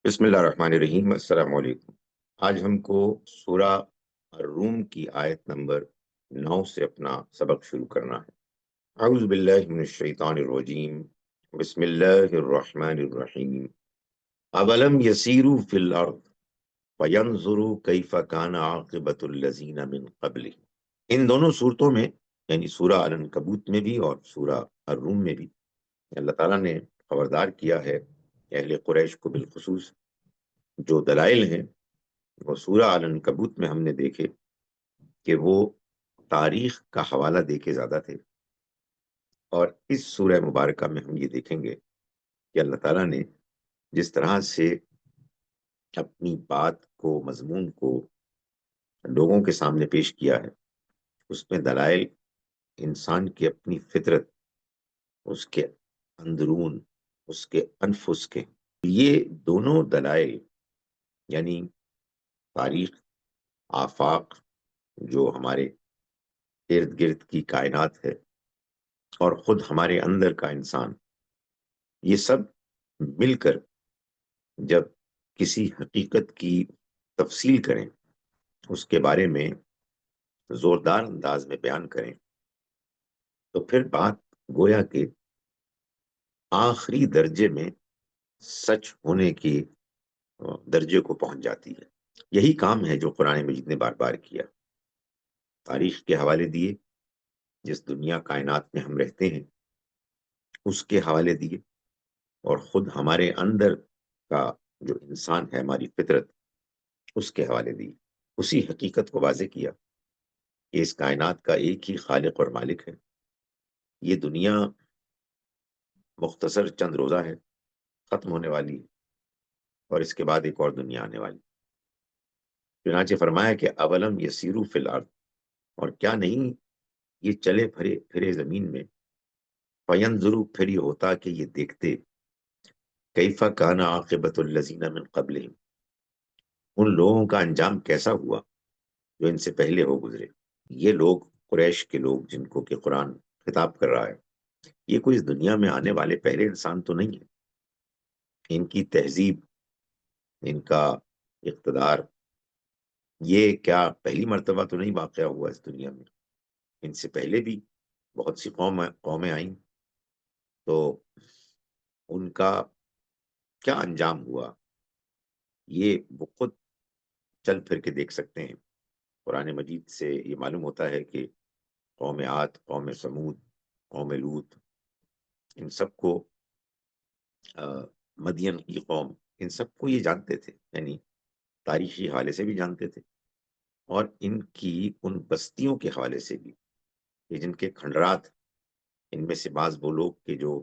بسم اللہ الرحمن الرحیم، السلام علیکم۔ آج ہم کو سورہ الروم کی آیت نمبر 9 سے اپنا سبق شروع کرنا ہے۔ اعوذ باللہ من الشیطان الرجیم، بسم اللہ الرحمن الرحیم۔ اولم یسیروا فی الارض فینظروا کیف کان عاقبۃ الذین من قبلہم۔ ان دونوں صورتوں میں، یعنی سورہ العنکبوت میں بھی اور سورہ الروم میں بھی، اللہ تعالیٰ نے خبردار کیا ہے اہل قریش کو بالخصوص۔ جو دلائل ہیں وہ سورہ العنکبوت میں ہم نے دیکھے کہ وہ تاریخ کا حوالہ دے کے زیادہ تھے، اور اس سورہ مبارکہ میں ہم یہ دیکھیں گے کہ اللہ تعالیٰ نے جس طرح سے اپنی بات کو، مضمون کو لوگوں کے سامنے پیش کیا ہے، اس میں دلائل انسان کی اپنی فطرت، اس کے اندرون، اس کے انفس کے، یہ دونوں دلائل یعنی تاریخ، آفاق، جو ہمارے ارد گرد کی کائنات ہے، اور خود ہمارے اندر کا انسان، یہ سب مل کر جب کسی حقیقت کی تفصیل کریں، اس کے بارے میں زوردار انداز میں بیان کریں، تو پھر بات گویا کہ آخری درجے میں سچ ہونے کے درجے کو پہنچ جاتی ہے۔ یہی کام ہے جو قرآن مجید نے بار بار کیا، تاریخ کے حوالے دیے، جس دنیا کائنات میں ہم رہتے ہیں اس کے حوالے دیے، اور خود ہمارے اندر کا جو انسان ہے، ہماری فطرت، اس کے حوالے دی۔ اسی حقیقت کو واضح کیا کہ اس کائنات کا ایک ہی خالق اور مالک ہے۔ یہ دنیا مختصر چند روزہ ہے، ختم ہونے والی ہے، اور اس کے بعد ایک اور دنیا آنے والی۔ چنانچہ فرمایا کہ اولم یسیروا فی الارض، اور کیا نہیں یہ چلے پھرے پھرے زمین میں، فینظروا، پھر یہ ہوتا کہ یہ دیکھتے، کیف کان عاقبۃ الذین من قبلہم، ان لوگوں کا انجام کیسا ہوا جو ان سے پہلے ہو گزرے۔ یہ لوگ، قریش کے لوگ جن کو کہ قرآن خطاب کر رہا ہے، یہ کوئی اس دنیا میں آنے والے پہلے انسان تو نہیں ہے۔ ان کی تہذیب، ان کا اقتدار، یہ کیا پہلی مرتبہ تو نہیں واقعہ ہوا اس دنیا میں؟ ان سے پہلے بھی بہت سی قومیں آئیں، تو ان کا کیا انجام ہوا، یہ وہ خود چل پھر کے دیکھ سکتے ہیں۔ قرآن مجید سے یہ معلوم ہوتا ہے کہ قوم عاد، قوم سمود، قوم لوط، ان سب کو، مدین کی قوم، ان سب کو یہ جانتے تھے، یعنی تاریخی حوالے سے بھی جانتے تھے، اور ان کی ان بستیوں کے حوالے سے بھی، کہ جن کے کھنڈرات، ان میں سے بعض وہ لوگ کہ جو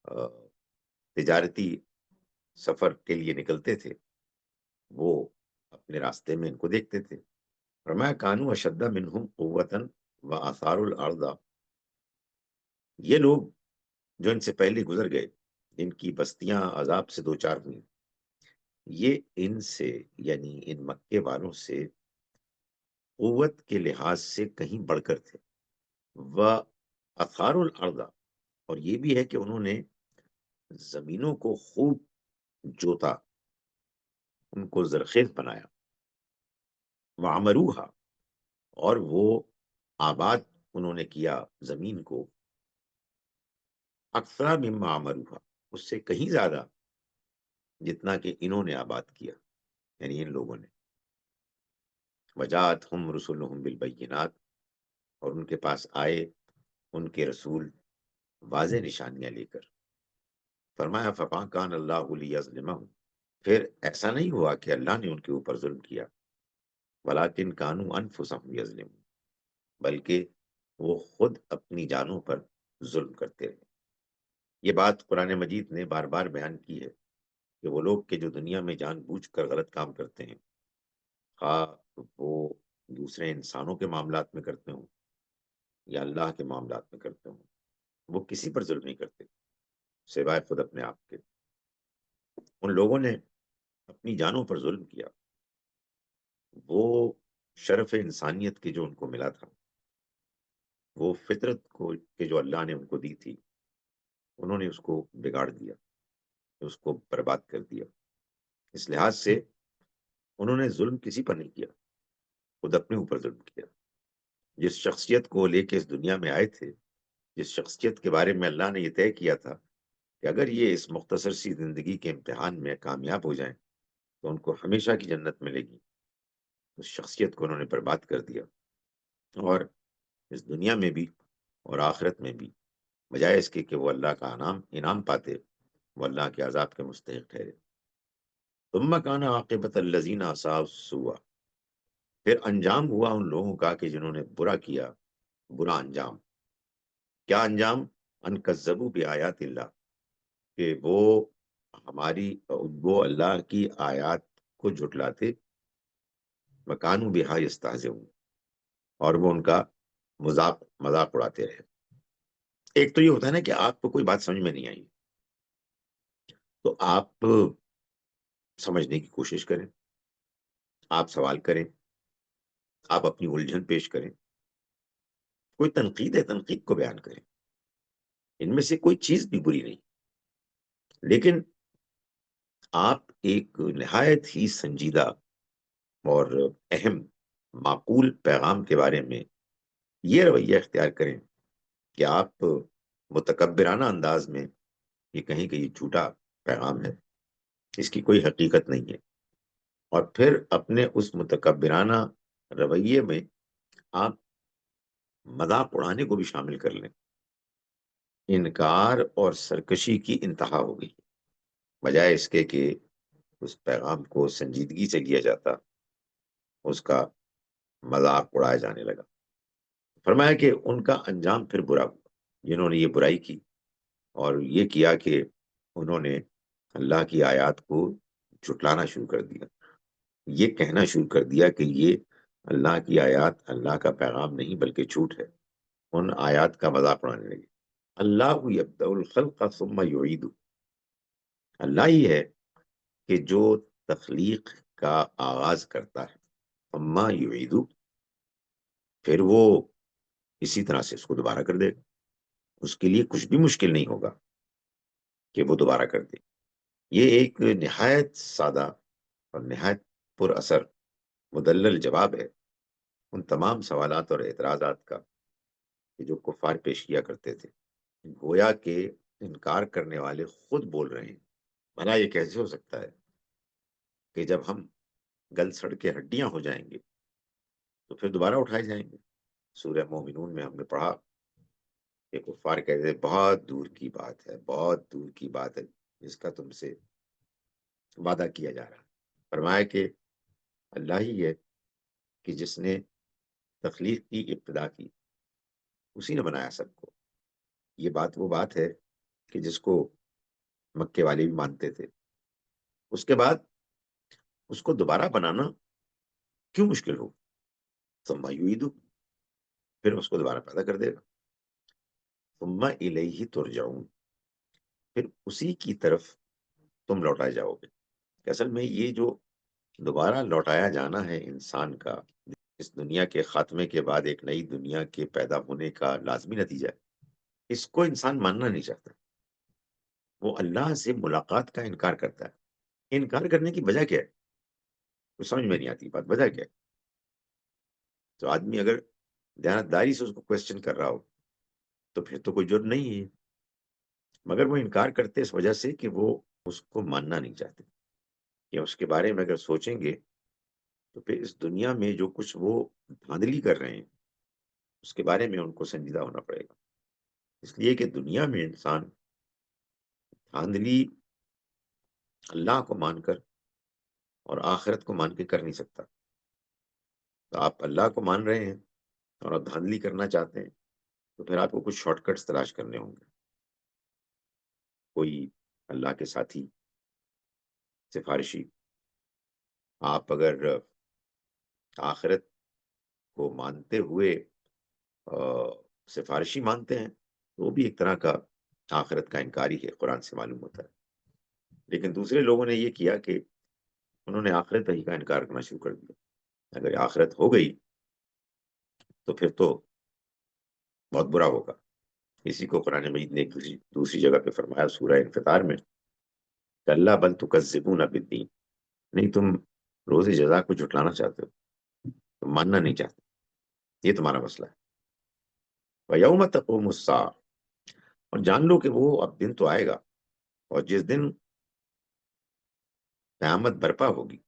آ، تجارتی سفر کے لیے نکلتے تھے، وہ اپنے راستے میں ان کو دیکھتے تھے۔ فرمایا کانو اشد منہم قوتاً وآثاروا الارض، یہ لوگ جو ان سے پہلے گزر گئے، ان کی بستیاں عذاب سے دوچار ہوئیں، یہ ان سے، یعنی ان مکے والوں سے قوت کے لحاظ سے کہیں بڑھ کر تھے۔ وہ اثار الارض، اور یہ بھی ہے کہ انہوں نے زمینوں کو خوب جوتا، ان کو زرخیز بنایا۔ وعمروہا، اور وہ آباد انہوں نے کیا زمین کو، اکثر مما عمروہا، اس سے کہیں زیادہ جتنا کہ انہوں نے آباد کیا، یعنی ان لوگوں نے۔ وجاءتہم رسلہم بالبینات، اور ان کے پاس آئے ان کے رسول واضح نشانیاں لے کر۔ فرمایا فما کان اللہ لیظلمہم، پھر ایسا نہیں ہوا کہ اللہ نے ان کے اوپر ظلم کیا، ولیکن کانوا انفسہم یظلمون، بلکہ وہ خود اپنی جانوں پر ظلم کرتے رہے۔ یہ بات قرآن مجید نے بار بار بیان کی ہے کہ وہ لوگ کہ جو دنیا میں جان بوجھ کر غلط کام کرتے ہیں، خواہ وہ دوسرے انسانوں کے معاملات میں کرتے ہوں یا اللہ کے معاملات میں کرتے ہوں، وہ کسی پر ظلم نہیں کرتے سوائے خود اپنے آپ کے۔ ان لوگوں نے اپنی جانوں پر ظلم کیا، وہ شرف انسانیت کی جو ان کو ملا تھا، وہ فطرت کو کہ جو اللہ نے ان کو دی تھی، انہوں نے اس کو بگاڑ دیا، اس کو برباد کر دیا۔ اس لحاظ سے انہوں نے ظلم کسی پر نہیں کیا، خود اپنے اوپر ظلم کیا۔ جس شخصیت کو لے کے اس دنیا میں آئے تھے، جس شخصیت کے بارے میں اللہ نے یہ طے کیا تھا کہ اگر یہ اس مختصر سی زندگی کے امتحان میں کامیاب ہو جائیں تو ان کو ہمیشہ کی جنت ملے گی، اس شخصیت کو انہوں نے برباد کر دیا، اور اس دنیا میں بھی اور آخرت میں بھی بجائے اس کے کہ وہ اللہ کا انعام پاتے، وہ اللہ کے عذاب کے مستحق ٹھہرے۔ ثم کان عاقبۃ الذین اساءوا السوء، پھر انجام ہوا ان لوگوں کا کہ جنہوں نے برا کیا، برا انجام۔ کیا انجام؟ ان کذبوا بآیات اللہ، کہ وہ اللہ کی آیات کو جھٹلاتے، وکانوا بہا یستہزئون، اور وہ ان کا مذاق اڑاتے رہے۔ ایک تو یہ ہوتا ہے نا کہ آپ کو کوئی بات سمجھ میں نہیں آئی تو آپ سمجھنے کی کوشش کریں، آپ سوال کریں، آپ اپنی الجھن پیش کریں، کوئی تنقید ہے تنقید کو بیان کریں، ان میں سے کوئی چیز بھی بری نہیں، لیکن آپ ایک نہایت ہی سنجیدہ اور اہم معقول پیغام کے بارے میں یہ رویہ اختیار کریں کہ آپ متکبرانہ انداز میں یہ کہیں کہ یہ جھوٹا پیغام ہے، اس کی کوئی حقیقت نہیں ہے، اور پھر اپنے اس متکبرانہ رویے میں آپ مذاق اڑانے کو بھی شامل کر لیں۔ انکار اور سرکشی کی انتہا ہو گئی، بجائے اس کے کہ اس پیغام کو سنجیدگی سے لیا جاتا، اس کا مذاق اڑایا جانے لگا۔ فرمایا کہ ان کا انجام پھر برا ہوا، جنہوں نے یہ برائی کی اور یہ کیا کہ انہوں نے اللہ کی آیات کو جھٹلانا شروع کر دیا، یہ کہنا شروع کر دیا کہ یہ اللہ کی آیات اللہ کا پیغام نہیں بلکہ جھوٹ ہے، ان آیات کا مذاق اڑانے لگے۔ اللہ یبدأ الخلق ثم یعید، اللہ ہی ہے کہ جو تخلیق کا آغاز کرتا ہے، ثم یعید، پھر وہ اسی طرح سے اس کو دوبارہ کر دے گا، اس کے لیے کچھ بھی مشکل نہیں ہوگا کہ وہ دوبارہ کر دے۔ یہ ایک نہایت سادہ اور نہایت پر اثر مدلل جواب ہے ان تمام سوالات اور اعتراضات کا کہ جو کفار پیش کیا کرتے تھے، گویا کہ انکار کرنے والے خود بول رہے ہیں بھلا یہ کیسے ہو سکتا ہے کہ جب ہم گل سڑ کے ہڈیاں ہو جائیں گے تو پھر دوبارہ اٹھائے جائیں گے۔ سورہ مومنون میں ہم نے پڑھا کہ کفار کہتے ہیں بہت دور کی بات ہے، بہت دور کی بات ہے جس کا تم سے وعدہ کیا جا رہا ہے۔ فرمایا کہ اللہ ہی ہے کہ جس نے تخلیق کی ابتدا کی، اسی نے بنایا سب کو۔ یہ بات وہ بات ہے کہ جس کو مکے والے بھی مانتے تھے، اس کے بعد اس کو دوبارہ بنانا کیوں مشکل ہو؟ ثم یعید، پھر اس کو دوبارہ پیدا کر دے گا۔ ثم الیہ ترجعون، پھر اسی کی طرف تم لوٹائے جاؤ گے۔ کہ اصل میں یہ جو دوبارہ لوٹایا جانا ہے انسان کا، اس دنیا کے خاتمے کے بعد ایک نئی دنیا کے پیدا ہونے کا لازمی نتیجہ ہے، اس کو انسان ماننا نہیں چاہتا، وہ اللہ سے ملاقات کا انکار کرتا ہے۔ انکار کرنے کی وجہ کیا ہے؟ کچھ سمجھ میں نہیں آتی بات، وجہ کیا ہے؟ تو آدمی اگر دیانتداری سے اس کو کوشچن کر رہا ہو تو پھر تو کوئی جرم نہیں ہے، مگر وہ انکار کرتے اس وجہ سے کہ وہ اس کو ماننا نہیں چاہتے، یا اس کے بارے میں اگر سوچیں گے تو پھر اس دنیا میں جو کچھ وہ دھاندلی کر رہے ہیں اس کے بارے میں ان کو سنجیدہ ہونا پڑے گا۔ اس لیے کہ دنیا میں انسان دھاندلی اللہ کو مان کر اور آخرت کو مان کے کر نہیں سکتا۔ تو آپ اللہ کو مان رہے ہیں اور آپ دھاندلی کرنا چاہتے ہیں تو پھر آپ کو کچھ شارٹ کٹس تلاش کرنے ہوں گے، کوئی اللہ کے ساتھی، سفارشی۔ آپ اگر آخرت کو مانتے ہوئے سفارشی مانتے ہیں تو وہ بھی ایک طرح کا آخرت کا انکاری ہے، قرآن سے معلوم ہوتا ہے۔ لیکن دوسرے لوگوں نے یہ کیا کہ انہوں نے آخرت ہی کا انکار کرنا شروع کر دیا۔ اگر آخرت ہو گئی تو پھر تو بہت برا ہوگا۔ اسی کو قرآن مجید نے ایک دوسری جگہ پہ فرمایا، سورہ انفطار میں، کَلَّا بَلْ تُكَذِّبُونَ بِالدِّینِ، نہیں، تم روز جزا کو جھٹلانا چاہتے ہو، تم ماننا نہیں چاہتے، یہ تمہارا مسئلہ ہے۔ وَيَوْمَ تَقُومُ السَّاعَةُ، اور جان لو کہ وہ اب دن تو آئے گا، اور جس دن قیامت برپا ہوگی،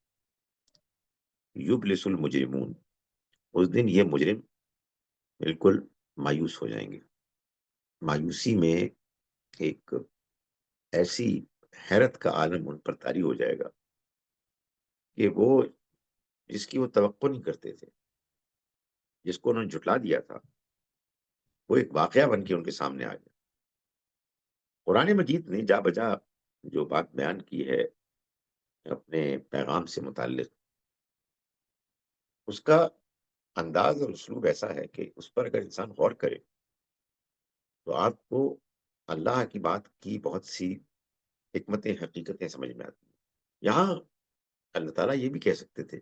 یبلس المجرمون، اس دن یہ مجرم بالکل مایوس ہو جائیں گے۔ مایوسی میں ایک ایسی حیرت کا عالم ان پر طاری ہو جائے گا کہ وہ جس کی وہ توقع نہیں کرتے تھے، جس کو انہوں نے جھٹلا دیا تھا، وہ ایک واقعہ بن کے ان کے سامنے آ گیا۔ قرآن مجید نے جا بجا جو بات بیان کی ہے اپنے پیغام سے متعلق، اس کا انداز اور اسلوب ایسا ہے کہ اس پر اگر انسان غور کرے تو آپ کو اللہ کی بات کی بہت سی حکمتیں، حقیقتیں سمجھ میں آتی ہیں۔ یہاں اللہ تعالیٰ یہ بھی کہہ سکتے تھے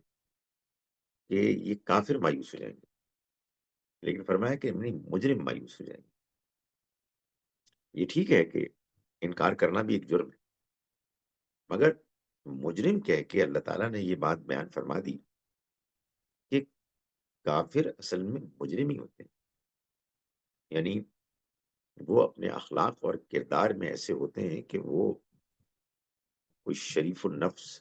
کہ یہ کافر مایوس ہو جائیں گے، لیکن فرمایا کہ نہیں، مجرم مایوس ہو جائیں گے۔ یہ ٹھیک ہے کہ انکار کرنا بھی ایک جرم ہے، مگر مجرم کہہ کے اللہ تعالیٰ نے یہ بات بیان فرما دی کہ کافر اصل میں مجرم ہی ہوتے ہیں، یعنی وہ اپنے اخلاق اور کردار میں ایسے ہوتے ہیں کہ وہ کوئی شریف النفس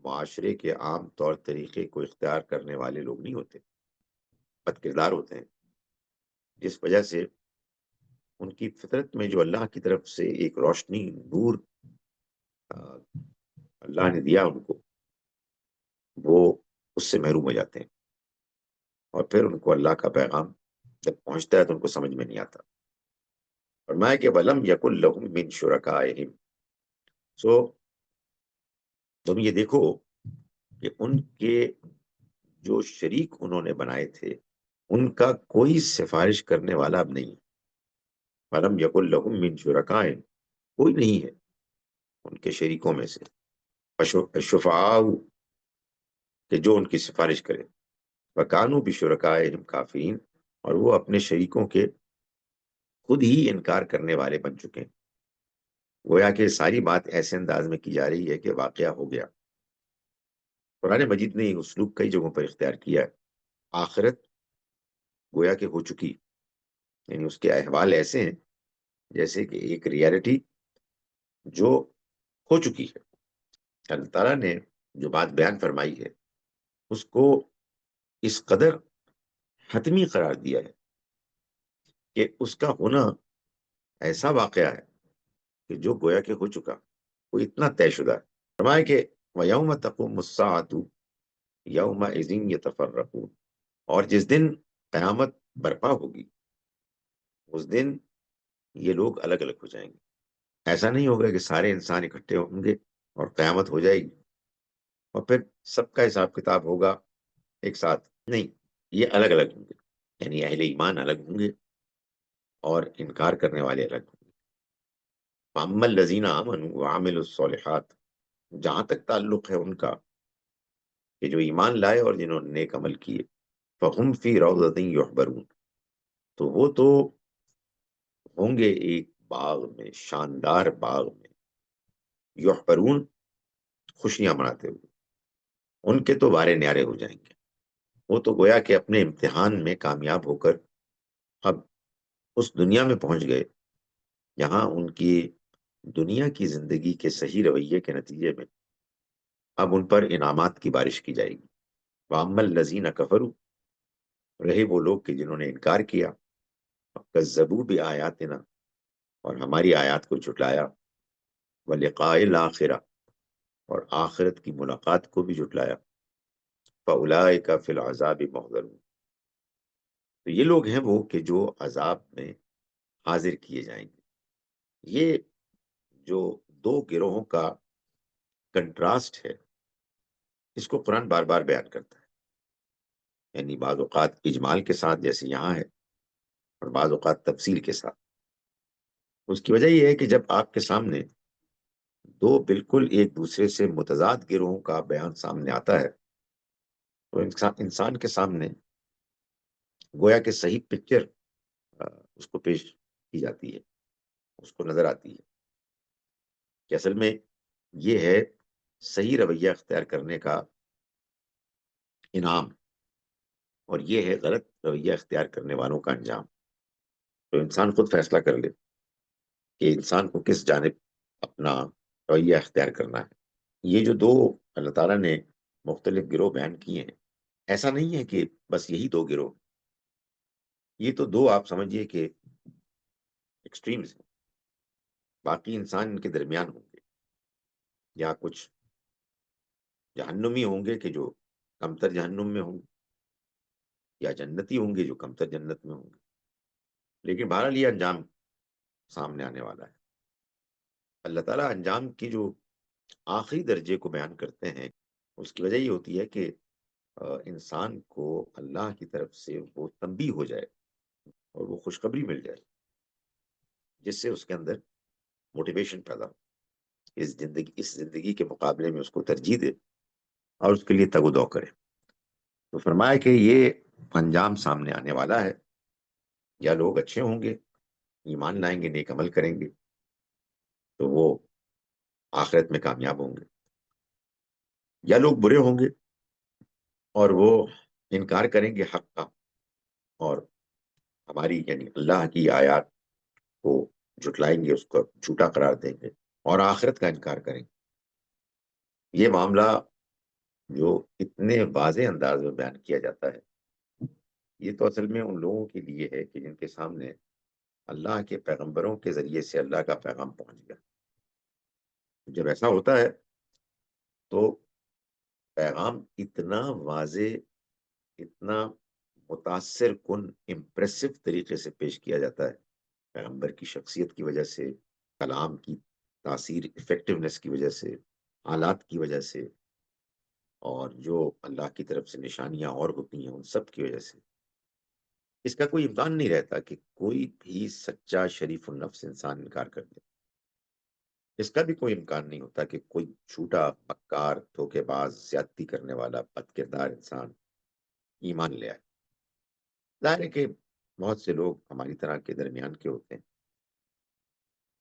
معاشرے کے عام طور طریقے کو اختیار کرنے والے لوگ نہیں ہوتے، بد کردار ہوتے ہیں، جس وجہ سے ان کی فطرت میں جو اللہ کی طرف سے ایک روشنی، نور اللہ نے دیا ان کو، وہ اس سے محروم ہو جاتے ہیں، اور پھر ان کو اللہ کا پیغام جب پہنچتا ہے تو ان کو سمجھ میں نہیں آتا۔ فرمایا کہ وَلَمْ يَكُنْ لَهُم مِّن شُرَكَائِهِمْ، سو تم یہ دیکھو کہ ان کے جو شریک انہوں نے بنائے تھے، ان کا کوئی سفارش کرنے والا اب نہیں۔ وَلَمْ يَكُنْ لَهُم مِّن شُرَكَائِهِمْ، کوئی نہیں ہے ان کے شریکوں میں سے، الشفعاء، کہ جو ان کی سفارش کرے، وَكَانُوا بِشُرَكَائِهِمْ كَافِرِينَ، اور وہ اپنے شریکوں کے خود ہی انکار کرنے والے بن چکے ہیں۔ گویا کہ ساری بات ایسے انداز میں کی جا رہی ہے کہ واقعہ ہو گیا۔ قرآن مجید نے یہ اسلوب کئی جگہوں پر اختیار کیا ہے۔ آخرت گویا کہ ہو چکی، یعنی اس کے احوال ایسے ہیں جیسے کہ ایک ریالٹی جو ہو چکی ہے۔ اللہ تعالیٰ نے جو بات بیان فرمائی ہے اس کو اس قدر حتمی قرار دیا ہے کہ اس کا ہونا ایسا واقعہ ہے کہ جو گویا کہ ہو چکا، وہ اتنا طے شدہ ہے۔ فرمایا کہ وَيَوْمَ تَقُومُ السَّاعَةُ يَوْمَئِذٍ يَتَفَرَّقُونَ، اور جس دن قیامت برپا ہوگی اس دن یہ لوگ الگ الگ ہو جائیں گے۔ ایسا نہیں ہوگا کہ سارے انسان اکٹھے ہوں گے اور قیامت ہو جائے گی اور پھر سب کا حساب کتاب ہوگا ایک ساتھ، نہیں، یہ الگ الگ ہوں گے، یعنی اہل ایمان الگ ہوں گے اور انکار کرنے والے الگ ہوں گے۔ فَأَمَّا الَّذِينَ آمَنُوا وَعَمِلُوا الصَّالِحَاتِ، جہاں تک تعلق ہے ان کا کہ جو ایمان لائے اور جنہوں نے نیک عمل کیے، فَهُمْ فِي رَوْضَةٍ يُحْبَرُونَ، تو وہ تو ہوں گے ایک باغ میں، شاندار باغ میں، یحبرون، خوشیاں مناتے ہوئے، ان کے تو بارے نیارے ہو جائیں گے۔ وہ تو گویا کہ اپنے امتحان میں کامیاب ہو کر اب اس دنیا میں پہنچ گئے جہاں ان کی دنیا کی زندگی کے صحیح رویے کے نتیجے میں اب ان پر انعامات کی بارش کی جائے گی۔ وَأَمَّا الَّذِينَ كَفَرُوا، رہے وہ لوگ کہ جنہوں نے انکار کیا، کذبوا بآیاتنا، اور ہماری آیات کو جھٹلایا، وَلِقَاءِ الْآخِرَةِ، اور آخرت کی ملاقات کو بھی جھٹلایا، فَأُولَٰئِکَ فِي الْعَذَابِ مُحْضَرُونَ، تو یہ لوگ ہیں وہ کہ جو عذاب میں حاضر کیے جائیں گے۔ یہ جو دو گروہوں کا کنٹراسٹ ہے، اس کو قرآن بار بار بیان کرتا ہے، یعنی بعض اوقات اجمال کے ساتھ جیسے یہاں ہے، اور بعض اوقات تفصیل کے ساتھ۔ اس کی وجہ یہ ہے کہ جب آپ کے سامنے دو بالکل ایک دوسرے سے متضاد گروہوں کا بیان سامنے آتا ہے تو انسان کے سامنے گویا کہ صحیح پکچر اس کو پیش کی جاتی ہے، اس کو نظر آتی ہے کہ اصل میں یہ ہے صحیح رویہ اختیار کرنے کا انعام، اور یہ ہے غلط رویہ اختیار کرنے والوں کا انجام۔ تو انسان خود فیصلہ کر لے کہ انسان کو کس جانب اپنا رویہ اختیار کرنا ہے۔ یہ جو دو اللہ تعالیٰ نے مختلف گروہ بیان کیے ہیں، ایسا نہیں ہے کہ بس یہی دو گروہ، یہ تو دو آپ سمجھیے کہ ایکسٹریمز ہیں، باقی انسان ان کے درمیان ہوں گے، یا کچھ جہنمی ہوں گے کہ جو کمتر جہنم میں ہوں گے، یا جنتی ہوں گے جو کمتر جنت میں ہوں گے، لیکن بہرحال یہ انجام سامنے آنے والا ہے۔ اللہ تعالیٰ انجام کی جو آخری درجے کو بیان کرتے ہیں، اس کی وجہ یہ ہوتی ہے کہ انسان کو اللہ کی طرف سے وہ تنبیہ ہو جائے اور وہ خوشخبری مل جائے، جس سے اس کے اندر موٹیویشن پیدا ہو، اس زندگی کے مقابلے میں اس کو ترجیح دے اور اس کے لیے تگ و دو کرے۔ تو فرمایا کہ یہ انجام سامنے آنے والا ہے، یا لوگ اچھے ہوں گے، ایمان لائیں گے، نیک عمل کریں گے، تو وہ آخرت میں کامیاب ہوں گے، یا لوگ برے ہوں گے اور وہ انکار کریں گے حق کا، اور ہماری یعنی اللہ کی آیات کو جھٹلائیں گے، اس کو جھوٹا قرار دیں گے اور آخرت کا انکار کریں گے۔ یہ معاملہ جو اتنے واضح انداز میں بیان کیا جاتا ہے، یہ تو اصل میں ان لوگوں کے لیے ہے کہ جن کے سامنے اللہ کے پیغمبروں کے ذریعے سے اللہ کا پیغام پہنچ گیا۔ جب ایسا ہوتا ہے تو پیغام اتنا واضح، اتنا متاثر کن، امپریسو طریقے سے پیش کیا جاتا ہے، پیغمبر کی شخصیت کی وجہ سے، کلام کی تاثیر، افیکٹونیس کی وجہ سے، حالات کی وجہ سے، اور جو اللہ کی طرف سے نشانیاں اور ہوتی ہیں ان سب کی وجہ سے، اس کا کوئی امکان نہیں رہتا کہ کوئی بھی سچا شریف النفس انسان انکار کر دے۔ اس کا بھی کوئی امکان نہیں ہوتا کہ کوئی جھوٹا، مکار، دھوکے باز، زیادتی کرنے والا، بد کردار انسان ایمان لے آئے۔ ظاہر ہے کہ بہت سے لوگ ہماری طرح کے درمیان کے ہوتے ہیں،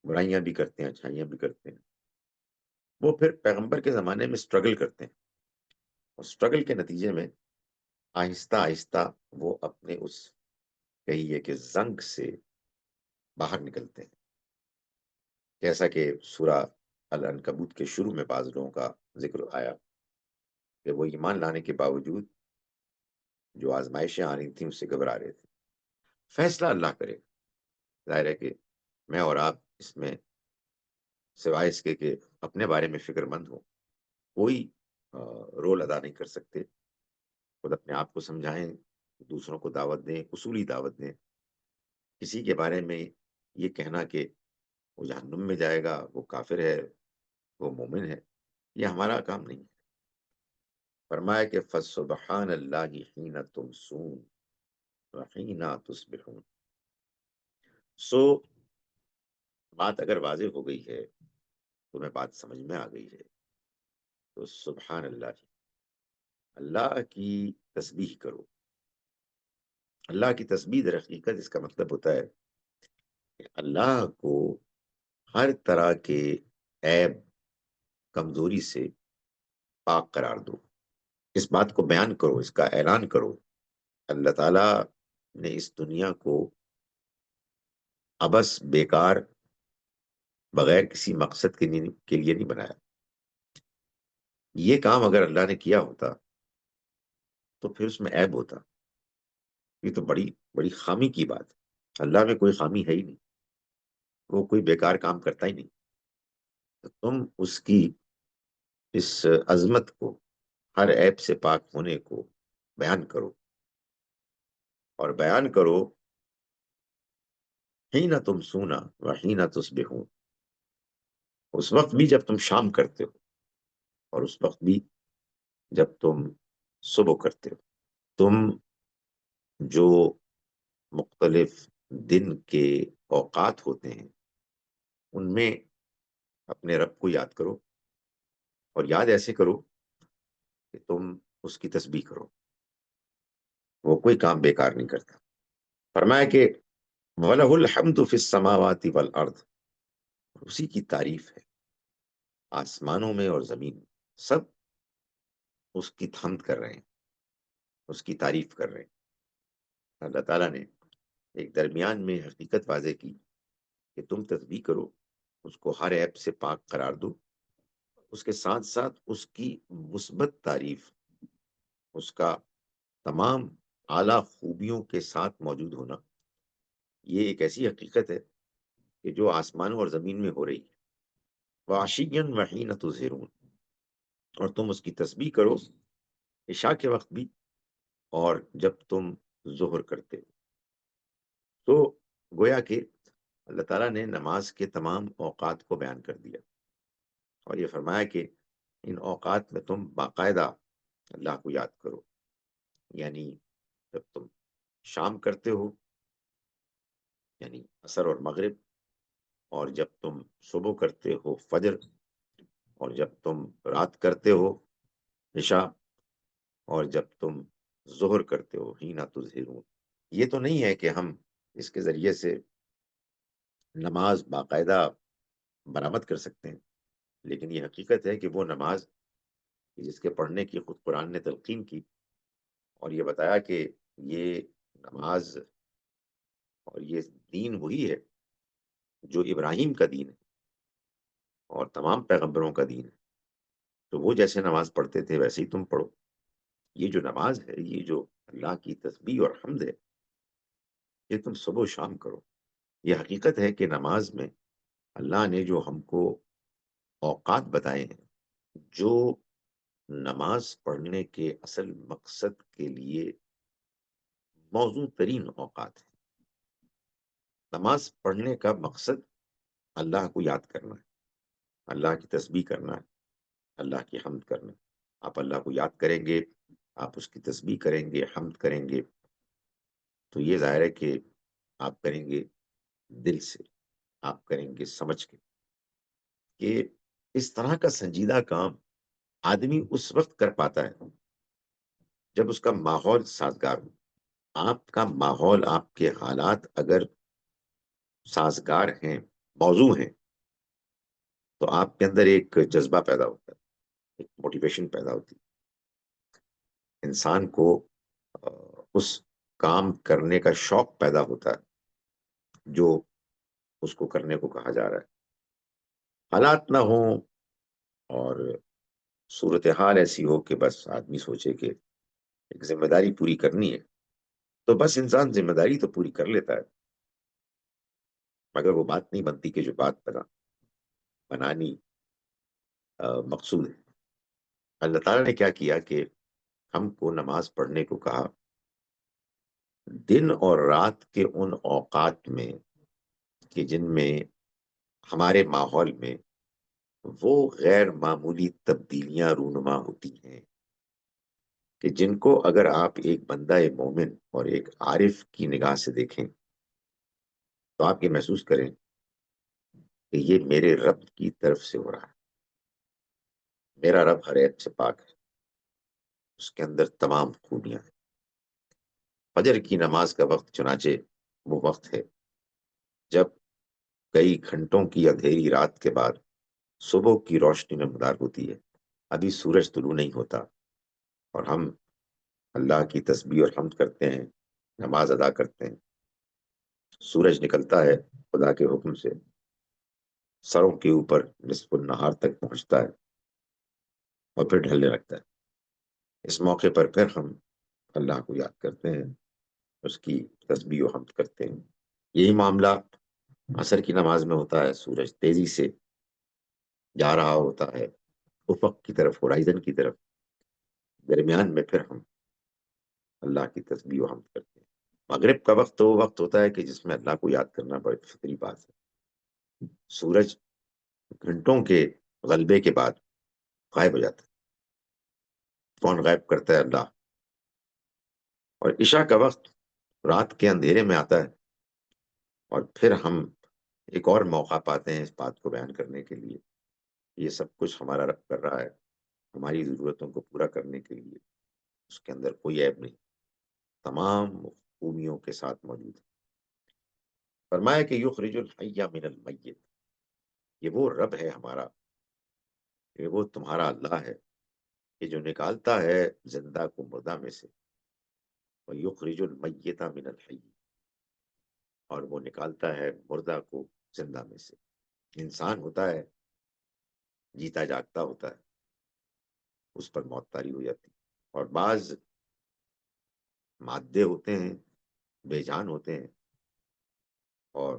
برائیاں بھی کرتے ہیں، اچھائیاں بھی کرتے ہیں، وہ پھر پیغمبر کے زمانے میں سٹرگل کرتے ہیں، اور سٹرگل کے نتیجے میں آہستہ آہستہ وہ اپنے اس کہیے کہ زنگ سے باہر نکلتے ہیں، جیسا کہ سورہ العنکبوت کے شروع میں بعض لوگوں کا ذکر آیا کہ وہ ایمان لانے کے باوجود جو آزمائشیں آ رہی تھیں اس سے گھبرا رہے تھے۔ فیصلہ اللہ کرے، ظاہر ہے کہ میں اور آپ اس میں سوائے اس کے کہ اپنے بارے میں فکر مند ہوں، کوئی رول ادا نہیں کر سکتے۔ خود اپنے آپ کو سمجھائیں، دوسروں کو دعوت دیں، اصولی دعوت دیں۔ کسی کے بارے میں یہ کہنا کہ وہ جہنم میں جائے گا، وہ کافر ہے، وہ مومن ہے، یہ ہمارا کام نہیں ہے۔ فرمایا کہ فَسُبْحَانَ اللَّهِ حِینَ تُمْسُونَ وَحِینَ تُصْبِحُونَ۔ سو بات اگر واضح ہو گئی ہے، تمہیں بات سمجھ میں آ گئی ہے، تو سبحان اللہ، اللہ کی تسبیح کرو۔ اللہ کی تسبیح در حقیقت اس کا مطلب ہوتا ہے کہ اللہ کو ہر طرح کے عیب، کمزوری سے پاک قرار دو، اس بات کو بیان کرو، اس کا اعلان کرو۔ اللہ تعالیٰ نے اس دنیا کو ابس، بیکار، بغیر کسی مقصد کے لیے نہیں بنایا۔ یہ کام اگر اللہ نے کیا ہوتا تو پھر اس میں عیب ہوتا۔ یہ تو بڑی بڑی خامی کی بات ہے، اللہ میں کوئی خامی ہے ہی نہیں، وہ کوئی بیکار کام کرتا ہی نہیں۔ تو تم اس کی اس عظمت کو، ہر عیب سے پاک ہونے کو بیان کرو، اور بیان کرو حین تمسون وحین تصبحون، اس وقت بھی جب تم شام کرتے ہو، اور اس وقت بھی جب تم صبح کرتے ہو۔ تم جو مختلف دن کے اوقات ہوتے ہیں ان میں اپنے رب کو یاد کرو، اور یاد ایسے کرو کہ تم اس کی تسبیح کرو، وہ کوئی کام بیکار نہیں کرتا۔ فرمایا کہ وَلَهُ الْحَمْدُ فِي السَّمَاوَاتِ وَالْأَرْضِ، اسی کی تعریف ہے آسمانوں میں اور زمین میں۔ سب اس کی حمد کر رہے ہیں، اس کی تعریف کر رہے ہیں۔ اللہ تعالیٰ نے ایک درمیان میں حقیقت واضح کی کہ تم تسبیح کرو، اس کو ہر عیب سے پاک قرار دو، اس کے ساتھ ساتھ اس کی مثبت تعریف، اس کا تمام اعلیٰ خوبیوں کے ساتھ موجود ہونا، یہ ایک ایسی حقیقت ہے کہ جو آسمانوں اور زمین میں ہو رہی ہے۔ وَعَشِيًّا وَحِينَ تُظْهِرُونَ، اور تم اس کی تسبیح کرو عشاء کے وقت بھی اور جب تم ظہر کرتے ہو۔ تو گویا کہ اللہ تعالیٰ نے نماز کے تمام اوقات کو بیان کر دیا اور یہ فرمایا کہ ان اوقات میں تم باقاعدہ اللہ کو یاد کرو، یعنی جب تم شام کرتے ہو یعنی عصر اور مغرب، اور جب تم صبح کرتے ہو فجر، اور جب تم رات کرتے ہو عشاء، اور جب تم ظہر کرتے ہو حین تظہرون۔ یہ تو نہیں ہے کہ ہم اس کے ذریعے سے نماز باقاعدہ برآمد کر سکتے ہیں، لیکن یہ حقیقت ہے کہ وہ نماز جس کے پڑھنے کی خود قرآن نے تلقین کی اور یہ بتایا کہ یہ نماز اور یہ دین وہی ہے جو ابراہیم کا دین ہے اور تمام پیغمبروں کا دین ہے، تو وہ جیسے نماز پڑھتے تھے ویسے ہی تم پڑھو۔ یہ جو نماز ہے، یہ جو اللہ کی تسبیح اور حمد ہے، یہ تم صبح و شام کرو۔ یہ حقیقت ہے کہ نماز میں اللہ نے جو ہم کو اوقات بتائے ہیں، جو نماز پڑھنے کے اصل مقصد کے لیے موزوں ترین اوقات ہیں۔ نماز پڑھنے کا مقصد اللہ کو یاد کرنا ہے، اللہ کی تسبیح کرنا ہے، اللہ کی حمد کرنا ہے۔ آپ اللہ کو یاد کریں گے، آپ اس کی تسبیح کریں گے، حمد کریں گے، تو یہ ظاہر ہے کہ آپ کریں گے دل سے، آپ کریں گے سمجھ کے کہ اس طرح کا سنجیدہ کام آدمی اس وقت کر پاتا ہے جب اس کا ماحول سازگار ہو۔ آپ کا ماحول، آپ کے حالات اگر سازگار ہیں، موزوں ہیں، تو آپ کے اندر ایک جذبہ پیدا ہوتا ہے، ایک موٹیویشن پیدا ہوتی ہے، انسان کو اس کام کرنے کا شوق پیدا ہوتا ہے جو اس کو کرنے کو کہا جا رہا ہے۔ حالات نہ ہوں اور صورتحال ایسی ہو کہ بس آدمی سوچے کہ ایک ذمہ داری پوری کرنی ہے، تو بس انسان ذمہ داری تو پوری کر لیتا ہے، مگر وہ بات نہیں بنتی کہ جو بات بنانی مقصود ہے۔ اللہ تعالیٰ نے کیا کیا کہ ہم کو نماز پڑھنے کو کہا دن اور رات کے ان اوقات میں کہ جن میں ہمارے ماحول میں وہ غیر معمولی تبدیلیاں رونما ہوتی ہیں کہ جن کو اگر آپ ایک بندہ مومن اور ایک عارف کی نگاہ سے دیکھیں تو آپ یہ محسوس کریں کہ یہ میرے رب کی طرف سے ہو رہا ہے۔ میرا رب ہر عیب سے پاک ہے، اس کے اندر تمام خوبیاں ہیں۔ فجر کی نماز کا وقت چنانچہ وہ وقت ہے جب کئی گھنٹوں کی اندھیری رات کے بعد صبح کی روشنی نمودار ہوتی ہے، ابھی سورج طلوع نہیں ہوتا، اور ہم اللہ کی تسبیح اور حمد کرتے ہیں، نماز ادا کرتے ہیں۔ سورج نکلتا ہے خدا کے حکم سے، سروں کے اوپر نصف النہار تک پہنچتا ہے اور پھر ڈھلنے لگتا ہے۔ اس موقع پر پھر ہم اللہ کو یاد کرتے ہیں، اس کی تسبیح و حمد کرتے ہیں۔ یہی معاملہ عصر کی نماز میں ہوتا ہے، سورج تیزی سے جا رہا ہوتا ہے افق کی طرف، ہورائزن کی طرف، درمیان میں پھر ہم اللہ کی تسبیح و حمد کرتے ہیں۔ مغرب کا وقت تو وہ وقت ہوتا ہے کہ جس میں اللہ کو یاد کرنا بڑی فطری بات ہے۔ سورج گھنٹوں کے غلبے کے بعد غائب ہو جاتا ہے، کون غائب کرتا ہے؟ اللہ۔ اور عشاء کا وقت رات کے اندھیرے میں آتا ہے اور پھر ہم ایک اور موقع پاتے ہیں اس بات کو بیان کرنے کے لیے۔ یہ سب کچھ ہمارا رب کر رہا ہے ہماری ضرورتوں کو پورا کرنے کے لیے، اس کے اندر کوئی عیب نہیں، تمام خوبیوں کے ساتھ موجود ہے۔ فرمایا کہ یخرج الحی من المیت، یہ وہ رب ہے ہمارا، یہ وہ تمہارا اللہ ہے کہ جو نکالتا ہے زندہ کو مردہ میں سے، وَيُخْرِجُ الْمَيِّتَ مِنَ الْحَيِّ، اور وہ نکالتا ہے مردہ کو زندہ میں سے۔ انسان ہوتا ہے، جیتا جاگتا ہوتا ہے، اس پر موت طاری ہو جاتی ہے۔ اور بعض مادے ہوتے ہیں، بے جان ہوتے ہیں، اور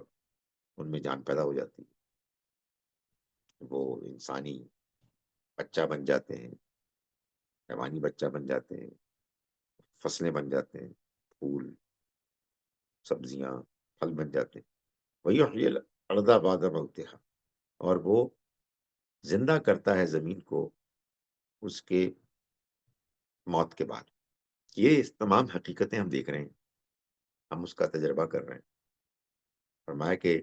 ان میں جان پیدا ہو جاتی ہے، وہ انسانی بچہ بن جاتے ہیں، حیوانی بچہ بن جاتے ہیں، فصلیں بن جاتے ہیں، پھول، سبزیاں، پھل بن جاتے ہیں۔ وَيُحْيِي الْأَرْضَ بَعْدَ مَوْتِهَا، اور وہ زندہ کرتا ہے زمین کو اس کے موت کے بعد۔ یہ تمام حقیقتیں ہم دیکھ رہے ہیں، ہم اس کا تجربہ کر رہے ہیں۔ فرمایا کہ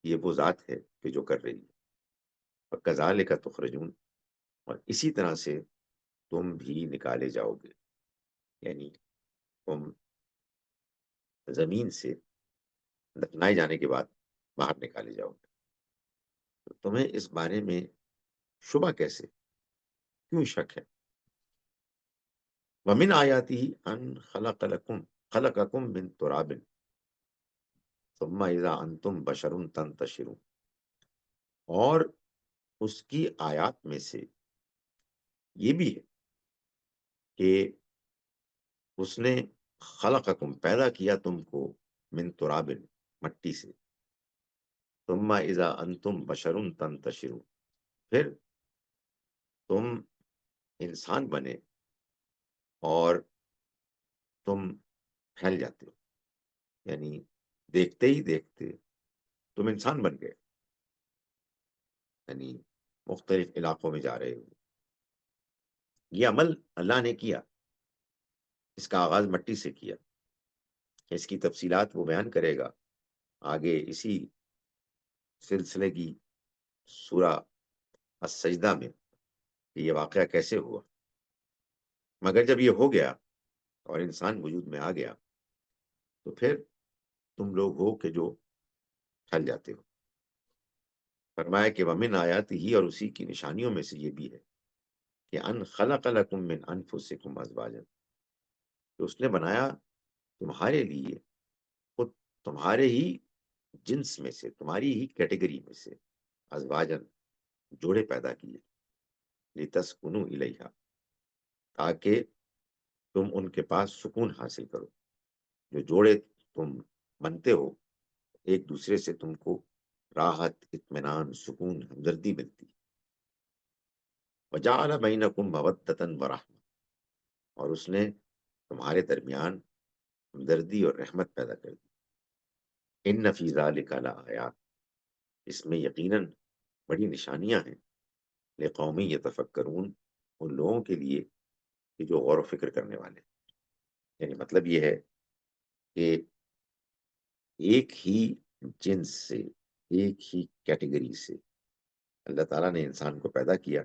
یہ وہ ذات ہے کہ جو کر رہی ہے، وَكَذَلِكَ تُخْرَجُونَ، اور اسی طرح سے تم بھی نکالے جاؤ گے، یعنی تم زمین سے دفنائے جانے کے بعد باہر نکالے جاؤ گے۔ تو تمہیں اس بارے میں شبہ کیسے، کیوں شک ہے؟ وَمِنْ آيَاتِهِ أَنْ خَلَقَكُم مِّن تُرَابٍ ثُمَّ إِذَا أَنْتُمْ بَشَرٌ تَنْتَشِرُونَ، اور اس کی آیات میں سے یہ بھی ہے کہ اس نے خلقکم، پیدا کیا تم کو، من ترابن، مٹی سے، ثم اذا انتم بشر تنتشرون، پھر تم انسان بنے اور تم پھیل جاتے ہو، یعنی دیکھتے ہی دیکھتے تم انسان بن گئے، یعنی مختلف علاقوں میں جا رہے ہو۔ یہ عمل اللہ نے کیا، اس کا آغاز مٹی سے کیا، اس کی تفصیلات وہ بیان کرے گا آگے اسی سلسلے کی سورہ السجدہ میں، کہ یہ واقعہ کیسے ہوا۔ مگر جب یہ ہو گیا اور انسان وجود میں آ گیا، تو پھر تم لوگ ہو کہ جو پھیل جاتے ہو۔ فرمایا کہ وَمِنْ آیَاتِهِ، اور اسی کی نشانیوں میں سے یہ بھی ہے کہ ان خلق لکم من انفسکم ازواجا، کہ اس نے بنایا تمہارے لیے خود تمہارے ہی جنس میں سے، تمہاری ہی کیٹیگری میں سے، ازواجن، جوڑے پیدا کیے، لتسکنوا الیہا، تاکہ تم ان کے پاس سکون حاصل کرو۔ جو جوڑے تم بنتے ہو، ایک دوسرے سے تم کو راحت، اطمینان، سکون، ہمدردی ملتی۔ وجعل بینکم مودۃ ورحمہ، اور اس نے تمہارے درمیان ہمدردی اور رحمت پیدا کر دی۔ ان فی ذلک لآیات، اس میں یقیناً بڑی نشانیاں ہیں، لقوم یتفکرون، ان لوگوں کے لیے کہ جو غور و فکر کرنے والے ہیں۔ یعنی مطلب یہ ہے کہ ایک ہی جنس سے، ایک ہی کیٹیگری سے اللہ تعالیٰ نے انسان کو پیدا کیا،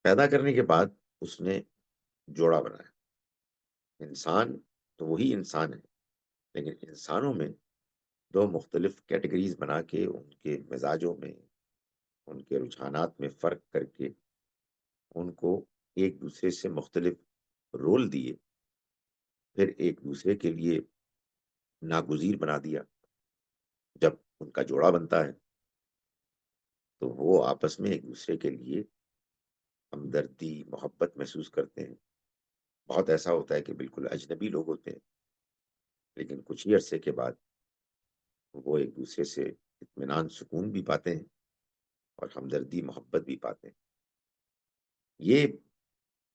پیدا کرنے کے بعد اس نے جوڑا بنایا۔ انسان تو وہی انسان ہے، لیکن انسانوں میں دو مختلف کیٹیگریز بنا کے ان کے مزاجوں میں، ان کے رجحانات میں فرق کر کے ان کو ایک دوسرے سے مختلف رول دیے، پھر ایک دوسرے کے لیے ناگزیر بنا دیا۔ جب ان کا جوڑا بنتا ہے تو وہ آپس میں ایک دوسرے کے لیے ہمدردی، محبت محسوس کرتے ہیں۔ بہت ایسا ہوتا ہے کہ بالکل اجنبی لوگ ہوتے ہیں، لیکن کچھ ہی عرصے کے بعد وہ ایک دوسرے سے اطمینان، سکون بھی پاتے ہیں اور ہمدردی، محبت بھی پاتے ہیں۔ یہ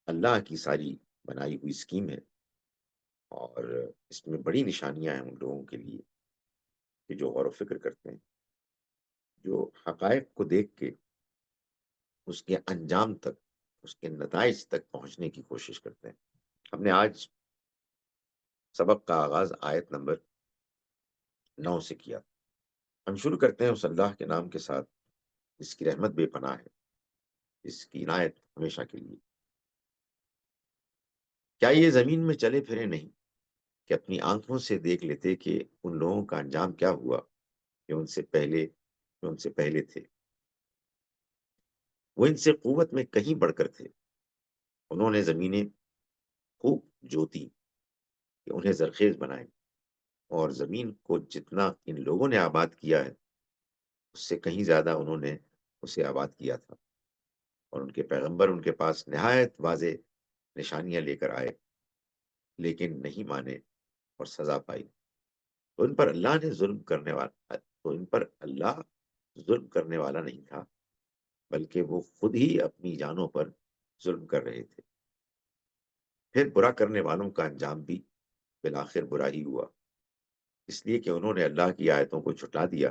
اللہ کی ساری بنائی ہوئی اسکیم ہے، اور اس میں بڑی نشانیاں ہیں ان لوگوں کے لیے کہ جو غور و فکر کرتے ہیں، جو حقائق کو دیکھ کے اس کے انجام تک، اس کے نتائج تک پہنچنے کی کوشش کرتے ہیں۔ ہم نے آج سبق کا آغاز آیت نمبر 9 سے کیا۔ ہم شروع کرتے ہیں اس اللہ کے نام کے ساتھ جس کی رحمت بے پناہ ہے، اس کی عنایت ہمیشہ کے لیے۔ کیا یہ زمین میں چلے پھرے نہیں، کہ اپنی آنکھوں سے دیکھ لیتے کہ ان لوگوں کا انجام کیا ہوا کہ ان سے پہلے تھے۔ وہ ان سے قوت میں کہیں بڑھ کر تھے۔ انہوں نے زمینیں خوب جوتی کہ انہیں زرخیز بنائے، اور زمین کو جتنا ان لوگوں نے آباد کیا ہے اس سے کہیں زیادہ انہوں نے اسے آباد کیا تھا، اور ان کے پیغمبر ان کے پاس نہایت واضح نشانیاں لے کر آئے، لیکن نہیں مانے اور سزا پائی۔ تو ان پر اللہ نے ظلم کرنے والا تو ان پر اللہ ظلم کرنے والا نہیں تھا، بلکہ وہ خود ہی اپنی جانوں پر ظلم کر رہے تھے۔ پھر برا کرنے والوں کا انجام بھی بالآخر برا ہی ہوا، اس لیے کہ انہوں نے اللہ کی آیتوں کو جھٹلا دیا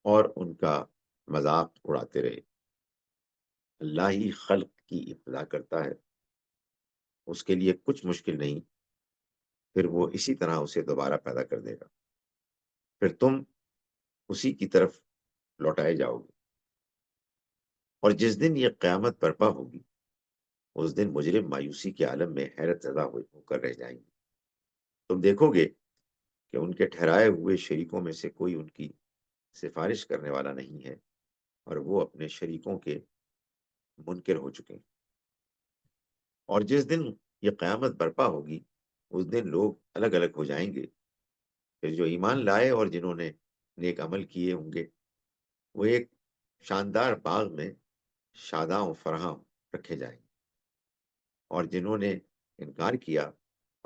اور ان کا مذاق اڑاتے رہے۔ اللہ ہی خلق کی ابتدا کرتا ہے، اس کے لیے کچھ مشکل نہیں، پھر وہ اسی طرح اسے دوبارہ پیدا کر دے گا، پھر تم اسی کی طرف لوٹائے جاؤ گے۔ اور جس دن یہ قیامت برپا ہوگی اس دن مجرم مایوسی کے عالم میں حیرت زدہ ہو کر رہ جائیں گے۔ تم دیکھو گے کہ ان کے ٹھہرائے ہوئے شریکوں میں سے کوئی ان کی سفارش کرنے والا نہیں ہے، اور وہ اپنے شریکوں کے منکر ہو چکے ہیں۔ اور جس دن یہ قیامت برپا ہوگی اس دن لوگ الگ الگ ہو جائیں گے، پھر جو ایمان لائے اور جنہوں نے نیک عمل کیے ہوں گے وہ ایک شاندار باغ میں شاداں و فراں رکھے جائیں گے، اور جنہوں نے انکار کیا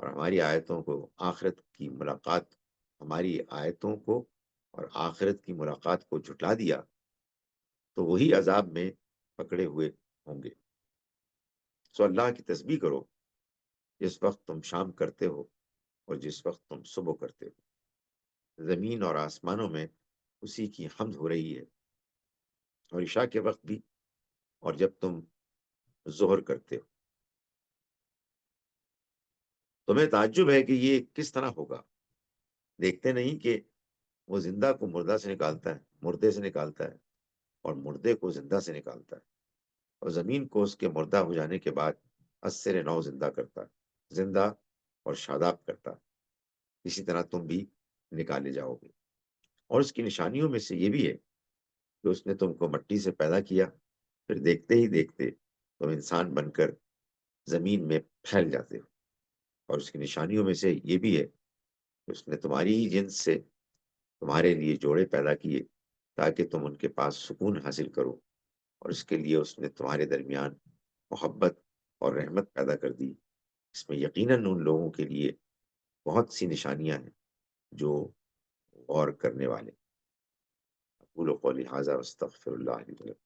اور ہماری آیتوں کو اور آخرت کی ملاقات کو جھٹلا دیا تو وہی عذاب میں پکڑے ہوئے ہوں گے۔ سو اللہ کی تسبیح کرو جس وقت تم شام کرتے ہو اور جس وقت تم صبح کرتے ہو، زمین اور آسمانوں میں اسی کی حمد ہو رہی ہے، اور عشاء کے وقت بھی اور جب تم ظہر کرتے ہو۔ تمہیں تعجب ہے کہ یہ کس طرح ہوگا؟ دیکھتے نہیں کہ وہ زندہ کو مردہ سے نکالتا ہے، مردے سے نکالتا ہے، اور مردے کو زندہ سے نکالتا ہے، اور زمین کو اس کے مردہ ہو جانے کے بعد ازسر نو زندہ کرتا ہے، زندہ اور شاداب کرتا ہے۔ اسی طرح تم بھی نکالے جاؤ گے۔ اور اس کی نشانیوں میں سے یہ بھی ہے کہ اس نے تم کو مٹی سے پیدا کیا، پھر دیکھتے ہی دیکھتے تم انسان بن کر زمین میں پھیل جاتے ہو۔ اور اس کی نشانیوں میں سے یہ بھی ہے کہ اس نے تمہاری ہی جنس سے تمہارے لیے جوڑے پیدا کیے تاکہ تم ان کے پاس سکون حاصل کرو، اور اس کے لیے اس نے تمہارے درمیان محبت اور رحمت پیدا کر دی۔ اس میں یقیناً ان لوگوں کے لیے بہت سی نشانیاں ہیں جو غور کرنے والے۔ اقول قولی ھذا واستغفر اللہ لی ولکم۔